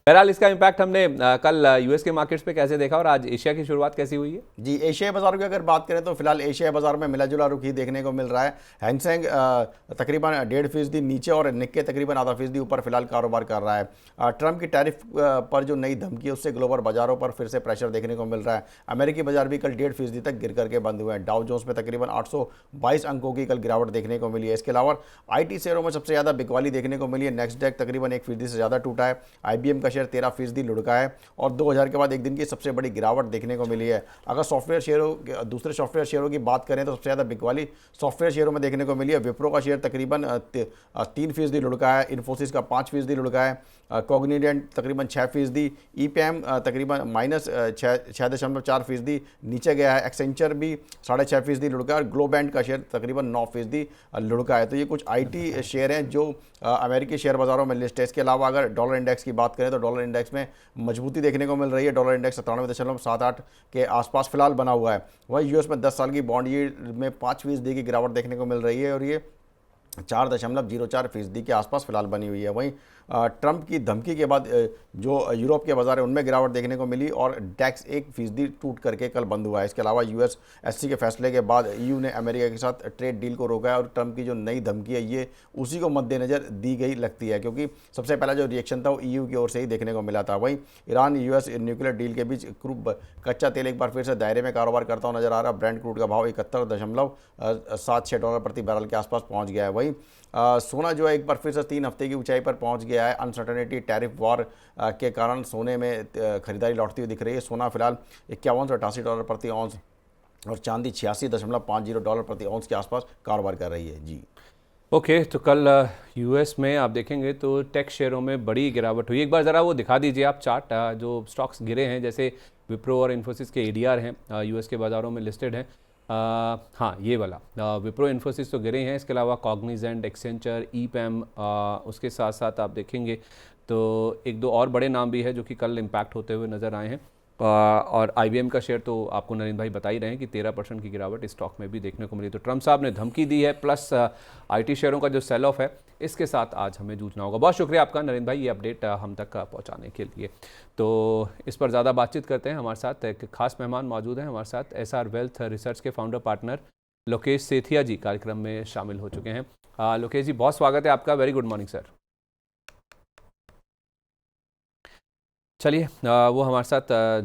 बहरहाल इसका इम्पैक्ट हमने कल यूएस के मार्केट्स पे कैसे देखा और आज एशिया की शुरुआत कैसी हुई है? जी, एशियाई बाजार की अगर बात करें तो फिलहाल एशियाई बाजार में मिला जुला रुख ही देखने को मिल रहा है। हैंगसेंग तकरीबन 1.5% नीचे और निक्के तकरीबन आधा फीसदी ऊपर फिलहाल कारोबार कर रहा है। ट्रंप की टैरिफ पर जो नई धमकी है उससे ग्लोबल बाजारों पर फिर से प्रेशर देखने को मिल रहा है। अमेरिकी बाजार भी कल 1.5% तक गिर करके बंद हुए हैं। डाउ जोन्स में तकरीबन 822 अंकों की कल गिरावट देखने को मिली है। इसके अलावा IT शेयरों में सबसे ज़्यादा बिकवाली देखने को मिली है। नेक्सडेक तकरीबन 1% से ज़्यादा टूटा है। IBM का शेयर 13% लुढ़का है और 2000 के बाद एक दिन की सबसे बड़ी गिरावट देखने को मिली है। अगर सॉफ्टवेयर शेयरों दूसरे सॉफ्टवेयर शेयरों की बात करें तो सबसे ज़्यादा बिकवाली सॉफ्टवेयर शेयरों में देखने को मिली है। विप्रो का शेयर तकरीबन 3% लुढ़का है। इन्फोसिस का 5% लुढ़का है। कॉग्निडेंट तकरीबन 6%। EPAM तकरीबन -6.4% नीचे गया है। एक्सेंचर भी 6.5% लुढ़का है और ग्लोबैंड का शेयर तकरीबन 9% लुढ़का है। तो ये कुछ IT शेयर हैं जो अमेरिकी शेयर बाज़ारों में लिस्ट है। इसके अलावा अगर डॉलर इंडेक्स की बात करें तो डॉलर इंडेक्स में मजबूती देखने को मिल रही है। डॉलर इंडेक्स 97.78 के आसपास फिलहाल बना हुआ है। वहीं यूएस में 10 साल की बॉन्ड यील्ड में 5% की गिरावट देखने को मिल रही है और ये 4.04% के आसपास फिलहाल बनी हुई है। वहीं ट्रंप की धमकी के बाद जो यूरोप के बाजार है उनमें गिरावट देखने को मिली और डैक्स 1% टूट करके कल बंद हुआ है। इसके अलावा USSC के फैसले के बाद EU ने अमेरिका के साथ ट्रेड डील को रोका है और ट्रंप की जो नई धमकी है ये उसी को मद्देनज़र दी गई लगती है, क्योंकि सबसे पहला जो रिएक्शन था वो EU की ओर से ही देखने को मिला था। वहीं ईरान US न्यूक्लियर डील के बीच क्रूड कच्चा तेल एक बार फिर से दायरे में कारोबार करता हुआ नजर आ रहा है। ब्रेंट क्रूड का भाव $71.76 प्रति बैरल के आसपास पहुँच गया है। वहीं सोना जो है एक बार फिर से 3 हफ्ते की ऊंचाई पर पहुंच गया है। अनसर्टेनिटी टैरिफ वॉर के कारण सोने में खरीदारी लौटती हुई दिख रही है। सोना फिलहाल $51.88 प्रति औंस और चांदी $86.50 प्रति औंस के आसपास कारोबार कर रही है। जी ओके, तो कल यूएस में आप देखेंगे तो टेक शेयरों में बड़ी गिरावट हुई। एक बार ज़रा वो दिखा दीजिए आप चार्ट, जो स्टॉक्स गिरे हैं जैसे विप्रो और इन्फोसिस के ADR हैं यूएस के बाज़ारों में लिस्टेड हैं। हाँ, ये वाला विप्रो इन्फोसिस तो गिरे हैं। इसके अलावा कॉग्निजेंट, एक्सेंचर, EPAM, उसके साथ साथ आप देखेंगे तो एक दो और बड़े नाम भी है जो कि कल इम्पैक्ट होते हुए नज़र आए हैं। और IBM का शेयर तो आपको नरेंद्र भाई बता ही रहे हैं कि 13% की गिरावट इस स्टॉक में भी देखने को मिली। तो ट्रंप साहब ने धमकी दी है, प्लस IT शेयरों का जो सेल ऑफ है इसके साथ आज हमें जूझना होगा। बहुत शुक्रिया आपका नरेंद्र भाई ये अपडेट हम तक पहुंचाने के लिए। तो इस पर ज़्यादा बातचीत करते हैं। हमारे साथ एक खास मेहमान मौजूद हैं। हमारे साथ SR वेल्थ रिसर्च के फाउंडर पार्टनर लोकेश सेठिया जी कार्यक्रम में शामिल हो चुके हैं। लोकेश जी, बहुत स्वागत है आपका। Very good morning sir. चलिए, वो हमारे साथ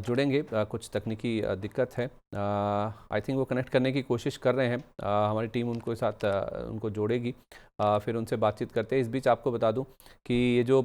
जुड़ेंगे। कुछ तकनीकी दिक्कत है, आई थिंक वो कनेक्ट करने की कोशिश कर रहे हैं। हमारी टीम उनको साथ उनको जोड़ेगी, फिर उनसे बातचीत करते हैं। इस बीच आपको बता दूं कि ये जो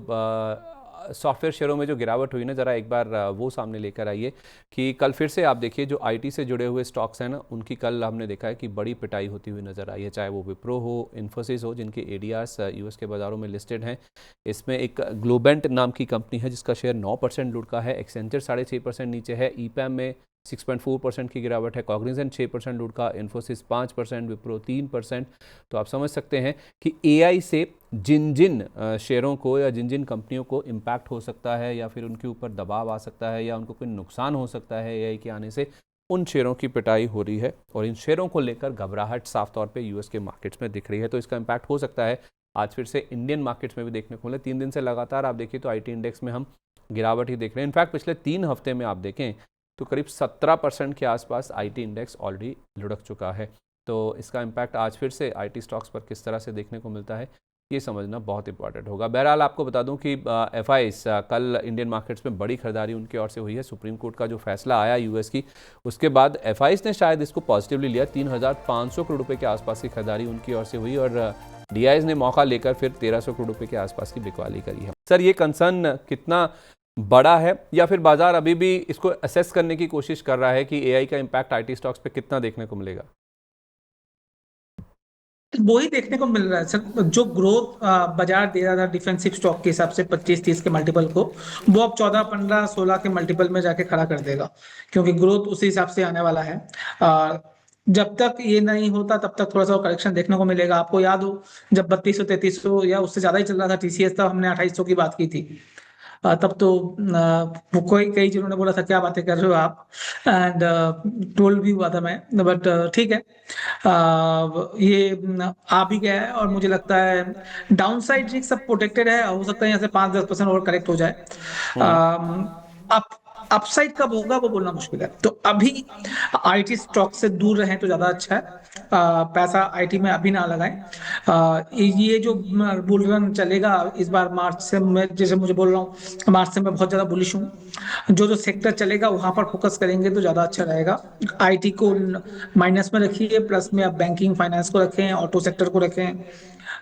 सॉफ्टवेयर शेयरों में जो गिरावट हुई ना, ज़रा एक बार वो सामने लेकर आइए कि कल फिर से आप देखिए जो IT से जुड़े हुए स्टॉक्स हैं ना, उनकी कल हमने देखा है कि बड़ी पिटाई होती हुई नज़र आई है। चाहे वो विप्रो हो, इन्फोसिस हो, जिनके ADRs US के बाज़ारों में लिस्टेड हैं। इसमें एक ग्लोबेंट नाम की कंपनी है जिसका शेयर 9% लुढ़का है। एक्सेंचर 6.5% नीचे है। EPAM में 6.4% की गिरावट है। कॉग्निजेंट 6% लुढ़का, इन्फोसिस 5%, विप्रो 3%। तो आप समझ सकते हैं कि AI से जिन जिन शेयरों को या जिन जिन कंपनियों को इम्पैक्ट हो सकता है या फिर उनके ऊपर दबाव आ सकता है या उनको कोई नुकसान हो सकता है AI के आने से, उन शेयरों की पिटाई हो रही है और इन शेयरों को लेकर घबराहट साफ तौर पे US के मार्केट्स में दिख रही है। तो इसका इम्पैक्ट हो सकता है आज फिर से इंडियन मार्केट्स में भी देखने को मिले। 3 दिन से लगातार आप देखिए तो IT इंडेक्स में हम गिरावट ही देख रहे हैं। इनफैक्ट पिछले 3 हफ्ते में आप देखें तो करीब 17% के आसपास IT इंडेक्स ऑलरेडी लुढ़क चुका है। तो इसका इम्पैक्ट आज फिर से IT स्टॉक्स पर किस तरह से देखने को मिलता है ये समझना बहुत इंपॉर्टेंट होगा। बहरहाल आपको बता दूं कि FIs कल इंडियन मार्केट्स में बड़ी खरीदारी उनकी ओर से हुई है। सुप्रीम कोर्ट का जो फैसला आया US की, उसके बाद FIs ने शायद इसको पॉजिटिवली लिया। 3,500 करोड़ रुपये के आसपास की खरीदारी उनकी ओर से हुई और DIs ने मौका लेकर फिर 1,300 करोड़ रुपये के आसपास की बिकवाली करी है। सर, ये कंसर्न कितना बड़ा है या फिर बाजार अभी भी इसको असेस करने की कोशिश कर रहा है कि AI का इम्पैक्ट IT स्टॉक्स पे कितना देखने को मिलेगा? वो ही देखने को मिल रहा है सर। जो ग्रोथ बाजार दे रहा था डिफेंसिव स्टॉक के हिसाब से 25-30 के मल्टीपल को, वो अब 14, 15, 16 के मल्टीपल में जाके खड़ा कर देगा, क्योंकि ग्रोथ उसी हिसाब से आने वाला है। जब तक ये नहीं होता तब तक थोड़ा सा करेक्शन देखने को मिलेगा। आपको याद हो जब 3200, 3300 या उससे ज्यादा ही चल रहा था TCS, तब हमने 2800 की बात की थी। तब तो वो कोई कई जनों ने बोला था क्या बातें कर रहे हो आप, एंड ट्रोल भी हुआ था मैं, बट ठीक है। ये आ भी गया है और मुझे लगता है डाउन साइड रिस्क सब प्रोटेक्टेड है, हो सकता है यहाँ से 5-10% और करेक्ट हो जाए। हम्म। अप अपसाइड कब होगा वो बोलना मुश्किल है, तो अभी आईटी स्टॉक से दूर रहें तो ज्यादा अच्छा है। पैसा आईटी में अभी ना लगाएं। ये जो बुल रन चलेगा इस बार मार्च से, मैं जैसे मुझे बोल रहा हूँ मार्च से मैं बहुत ज्यादा बुलिश हूँ। जो जो सेक्टर चलेगा वहां पर फोकस करेंगे तो ज्यादा अच्छा रहेगा। आईटी को माइनस में रखिए, प्लस में आप बैंकिंग फाइनेंस को रखें, ऑटो सेक्टर को रखें,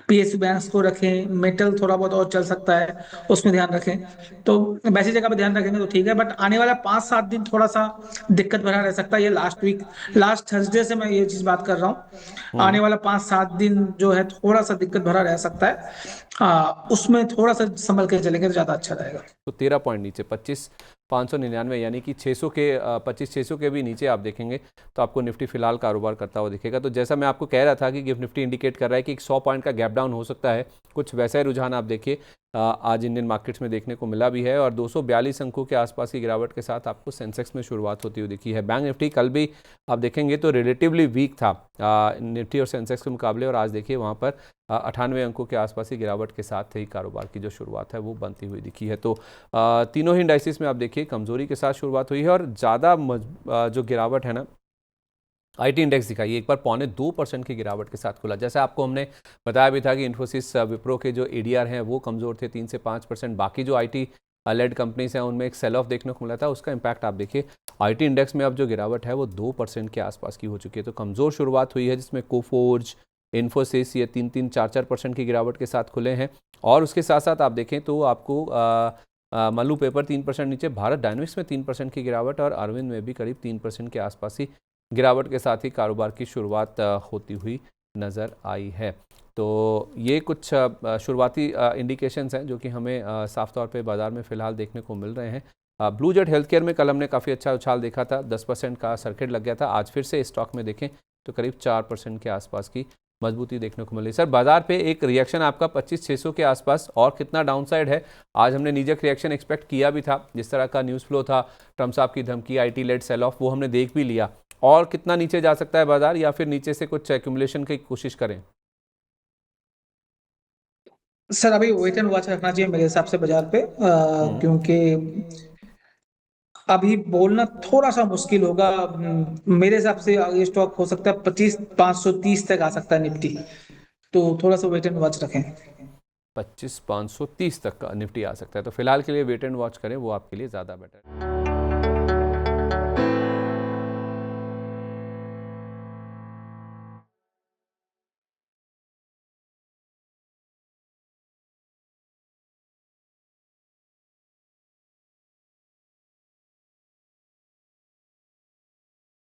पीएसयू बैंक्स को रखें, मेटल थोड़ा बहुत और चल सकता है उसमें ध्यान रखें। तो वैसी जगह पे ध्यान रखेंगे तो ठीक है, बट आने वाला 5-7 दिन थोड़ा सा दिक्कत भरा रह सकता है। ये लास्ट थर्सडे से मैं ये चीज बात कर रहा हूँ, हम्म। आने वाला 5-7 दिन जो है थोड़ा सा दिक्कत भरा रह सकता है। उसमें थोड़ा सा संभल के चलेंगे तो ज्यादा अच्छा रहेगा। तो 13 पॉइंट नीचे 25,599, यानी कि 600 के 25,600 के भी नीचे आप देखेंगे तो आपको निफ्टी फिलहाल कारोबार करता हुआ दिखेगा। तो जैसा मैं आपको कह रहा था कि गिफ्ट निफ्टी इंडिकेट कर रहा है कि एक 100 पॉइंट का गैप डाउन हो सकता है, कुछ वैसा ही रुझान आप देखिए आज इंडियन मार्केट्स में देखने को मिला भी है। और 242 अंकों के आसपास की गिरावट के साथ आपको सेंसेक्स में शुरुआत होती हुई दिखी है। बैंक निफ्टी कल भी आप देखेंगे तो रिलेटिवली वीक था निफ्टी और सेंसेक्स के मुकाबले, और आज देखिए वहाँ पर 98 अंकों के आसपास की गिरावट के साथ ही कारोबार की जो शुरुआत है वो बनती हुई दिखी है। तो तीनों ही इंडाइसिस में आप देखिए कमजोरी के साथ शुरुआत हुई है, और ज़्यादा जो गिरावट है ना आईटी इंडेक्स दिखाई एक बार 2.25% की गिरावट के साथ खुला। जैसे आपको हमने बताया भी था कि इन्फोसिस विप्रो के जो एडीआर हैं वो कमज़ोर थे 3 से 5%, बाकी जो आईटी लेड कंपनीज हैं उनमें एक सेल ऑफ देखने को मिला था। उसका इम्पैक्ट आप देखिए आईटी इंडेक्स में अब जो गिरावट है वो 2% के आसपास की हो चुकी है। तो कमज़ोर शुरुआत हुई है जिसमें कोफोर्ज, इन्फोसिस ये 3-4% की गिरावट के साथ खुले हैं। और उसके साथ साथ आप देखें तो आपको मल्लू पेपर 3% नीचे, भारत डायनेमिक्स में 3% की गिरावट, और अरविंद में भी करीब 3% के आसपास ही गिरावट के साथ ही कारोबार की शुरुआत होती हुई नज़र आई है। तो ये कुछ शुरुआती इंडिकेशंस हैं जो कि हमें साफ तौर पे बाज़ार में फ़िलहाल देखने को मिल रहे हैं। ब्लू जेट हेल्थ केयर में कल हमने काफ़ी अच्छा उछाल देखा था, 10% का सर्किट लग गया था। आज फिर से स्टॉक में देखें तो करीब 4% के आसपास की मजबूती देखने को मिली। सर बाजार पे एक रिएक्शन आपका 25,600 के आसपास, और कितना डाउनसाइड है? आज हमने नीजक रिएक्शन एक्सपेक्ट किया भी था, जिस तरह का न्यूज़ फ्लो था, ट्रम्प साहब की धमकी, आईटी लेड सेल ऑफ, वो हमने देख भी लिया। और कितना नीचे जा सकता है बाजार, या फिर नीचे से कुछ एक्यूमुलेशन की कोशिश करें? सर अभी वेट एंड वॉच रखना चाहिए मेरे हिसाब से बाजार पे, हम्म। क्योंकि अभी बोलना थोड़ा सा मुश्किल होगा। मेरे हिसाब से ये स्टॉक हो सकता है 25,530 तक आ सकता है निफ्टी, तो थोड़ा सा वेट एंड वॉच रखें। 25,530 तक का निफ्टी आ सकता है, तो फिलहाल के लिए वेट एंड वॉच करें, वो आपके लिए ज़्यादा बेटर है।